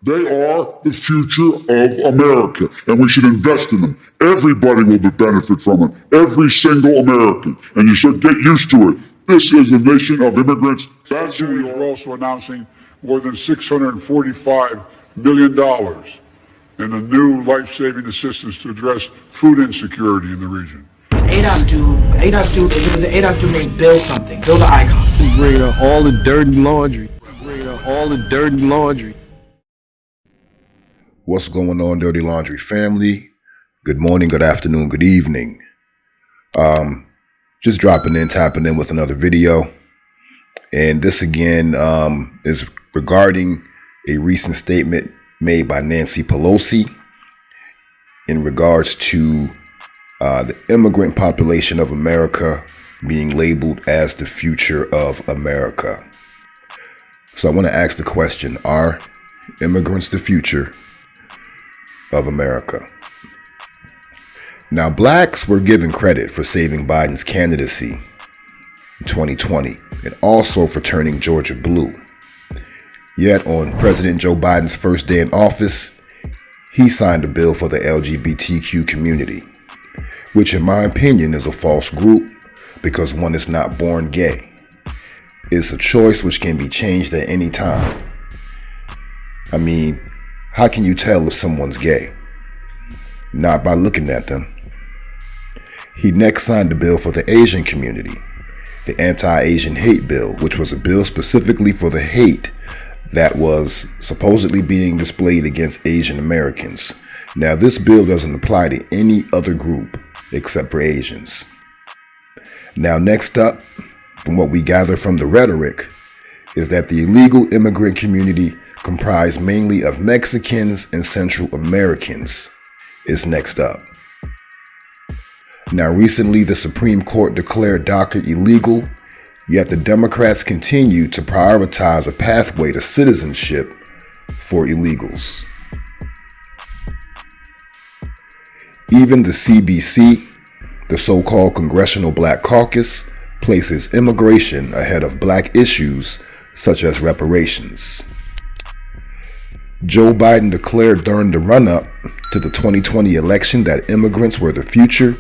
They are the future of America, and we should invest in them. Everybody will benefit from it. Every single American. And you should get used to it. This is the nation of immigrants. That's who we are. We're also announcing more than $645 million in a new life-saving assistance to address food insecurity in the region. There was an ADOS dude named Bill something, Bill the Icon. Bring up all the dirty laundry. Bring up all the dirty laundry. What's going on, Dirty Laundry family? Good morning, good afternoon, good evening. Just dropping in, tapping in with another video. And this again is regarding a recent statement made by Nancy Pelosi in regards to the immigrant population of America being labeled as the future of America. So I want to ask the question, are immigrants the future of America? Now, blacks were given credit for saving Biden's candidacy in 2020 and also for turning Georgia blue. Yet on President Joe Biden's first day in office, he signed a bill for the LGBTQ community, which in my opinion is a false group because one is not born gay. It's a choice which can be changed at any time. I mean, how can you tell if someone's gay? Not by looking at them. He next signed a bill for the Asian community, the Anti-Asian Hate Bill, which was a bill specifically for the hate that was supposedly being displayed against Asian Americans. Now, this bill doesn't apply to any other group except for Asians. Now, next up, from what we gather from the rhetoric, is that the illegal immigrant community, comprised mainly of Mexicans and Central Americans, is next up. Now, recently the Supreme Court declared DACA illegal, yet the Democrats continue to prioritize a pathway to citizenship for illegals. Even the CBC, the so-called Congressional Black Caucus, places immigration ahead of black issues such as reparations. Joe Biden declared during the run-up to the 2020 election that immigrants were the future,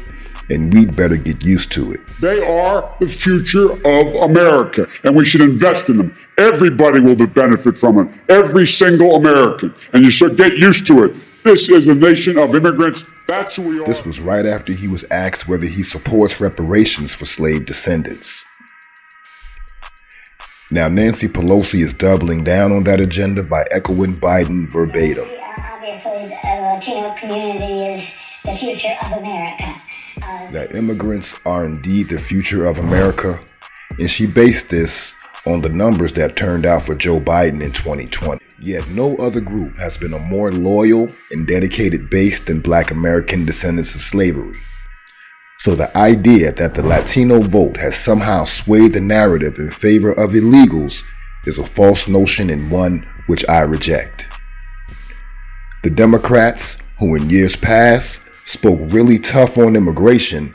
and we'd better get used to it. They are the future of America, and we should invest in them. Everybody will benefit from it. Every single American. And you should get used to it. This is a nation of immigrants. That's who we are. This was right after he was asked whether he supports reparations for slave descendants. Now, Nancy Pelosi is doubling down on that agenda by echoing Biden verbatim. Obviously, the Latino community is the future of America. That immigrants are indeed the future of America, and she based this on the numbers that turned out for Joe Biden in 2020. Yet no other group has been a more loyal and dedicated base than Black American descendants of slavery. So the idea that the Latino vote has somehow swayed the narrative in favor of illegals is a false notion and one which I reject. The Democrats, who in years past spoke really tough on immigration,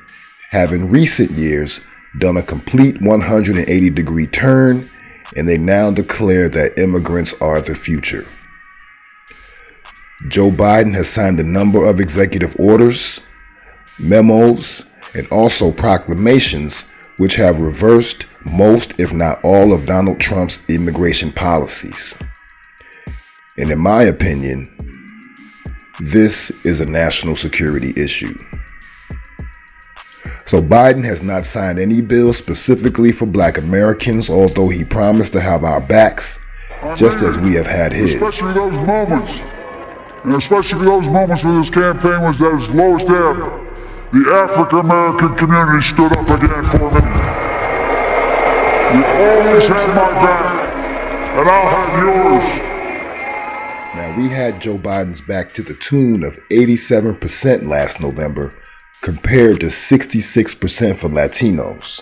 have in recent years done a complete 180-degree turn, and they now declare that immigrants are the future. Joe Biden has signed a number of executive orders, memos, and also proclamations which have reversed most, if not all, of Donald Trump's immigration policies. And in my opinion, this is a national security issue. So Biden has not signed any bill specifically for Black Americans, although he promised to have our backs, just as we have had his. Especially those moments, and especially those moments when this campaign was at its lowest ebb, the African American community stood up again for me. You always had my back, and I'll have yours. Now, we had Joe Biden's back to the tune of 87% last November, compared to 66% for Latinos.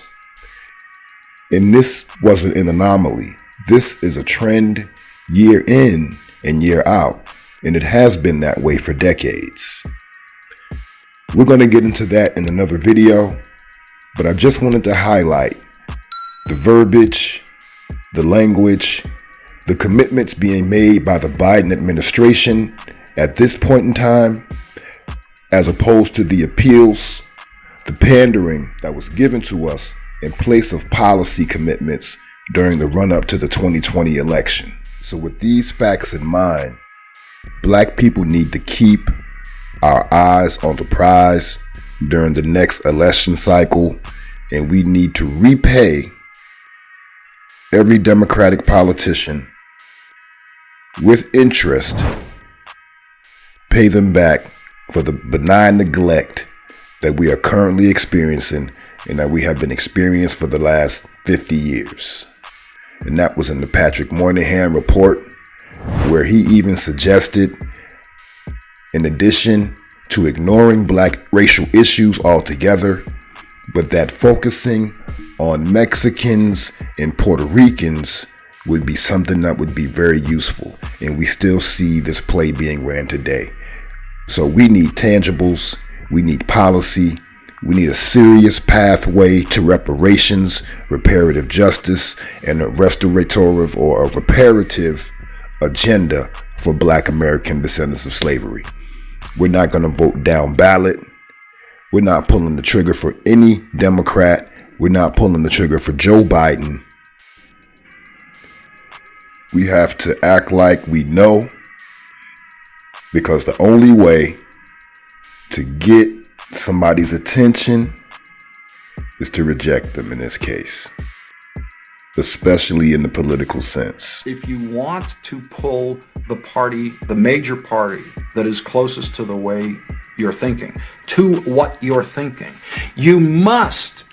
And this wasn't an anomaly. This is a trend year in and year out, and it has been that way for decades. We're going to get into that in another video, but I just wanted to highlight the verbiage, the language, The commitments being made by the Biden administration at this point in time, as opposed to the appeals, the pandering that was given to us in place of policy commitments during the run-up to the 2020 election. So with these facts in mind, Black people need to keep our eyes on the prize during the next election cycle, and we need to repay every Democratic politician with interest, pay them back for the benign neglect that we are currently experiencing and that we have been experiencing for the last 50 years. And that was in the Patrick Moynihan report, where he even suggested, in addition to ignoring Black racial issues altogether, but that focusing on Mexicans and Puerto Ricans would be something that would be very useful. And we still see this play being ran today. So we need tangibles, we need policy, we need a serious pathway to reparations, reparative justice, and a restorative or a reparative agenda for Black American descendants of slavery. We're not going to vote down ballot. We're not pulling the trigger for any Democrat. We're not pulling the trigger for Joe Biden. We have to act like we know, because the only way to get somebody's attention is to reject them in this case, especially in the political sense. If you want to pull the party, the major party that is closest to the way you're thinking, to what you're thinking, you must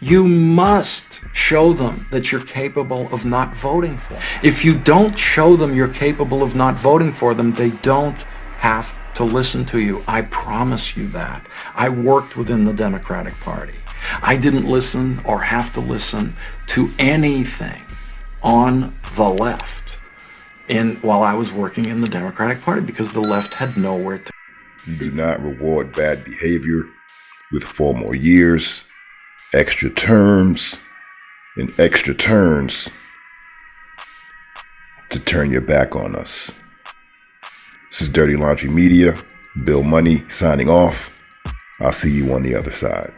show them that you're capable of not voting for them. If you don't show them you're capable of not voting for them, they don't have to listen to you. I promise you that. I worked within the Democratic Party. I didn't listen or have to listen to anything on the left while I was working in the Democratic Party, because the left had nowhere to. You do not reward bad behavior with 4 more years, extra terms, and extra turns to turn your back on us. This is Dirty Laundry Media. Bill Money signing off. I'll see you on the other side.